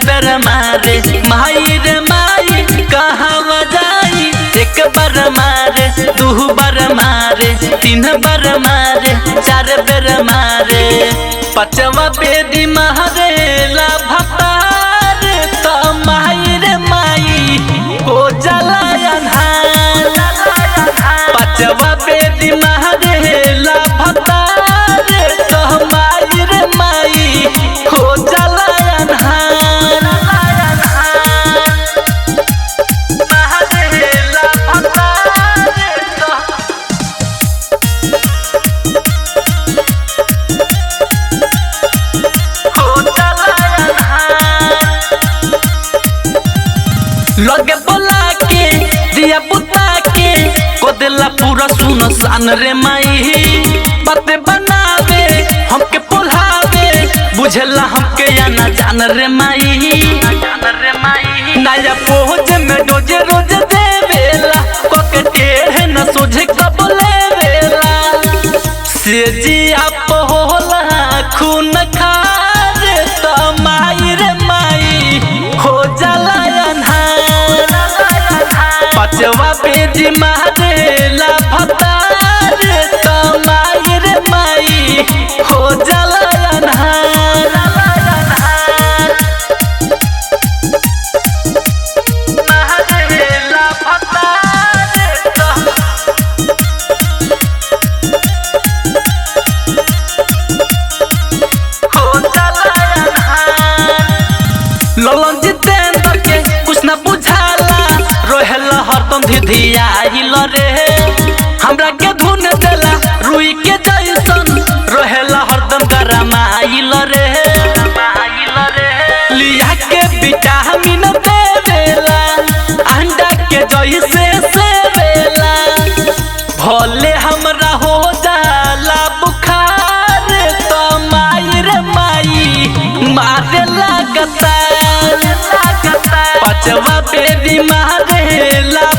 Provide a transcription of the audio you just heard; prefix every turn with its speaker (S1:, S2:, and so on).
S1: बेर मारे माई रे माई कहाँ जाई। एक बार मारे दू बार मारे तीन बार मारे चार बेर मारे पचवा बेदी मारे ला भतार तो माई रे माई हो जाला अन्हार। पचवा बेदी मारे ला भतार तो माई रे माई हो जाला अन्हार। लगे बोला के दिया बुता के कोदेला पूरा सुनो सान रे माई। बातें बनावे हमके पोल्हावे बुझला हमके या ना जान रे माई। नया पोज में डोजे रोज देवेला कोके टेढ़े न सोझे कब लेवेला। से जी आप होला खून खार तो माई रे माई हो जाला पचवा बेदी मारे ला भतार तो माई रे माई हो जाला अन्हार। मारे ला भतार तो हो जाला अन्हार। ललन जितेंद्र के कुछ न बुझाला रोहेला हरदम धिधियाइल रे। हमरा के धुन देला रुई के जैसन रोहेला हरदम गरमाइल रे। लिया के विटामिन देवेला अंडा के जैसे सेवेला। भले हमरा हो जाला बुखार तो माई रे माई मारे लागता। पचवा बेदी मारे ला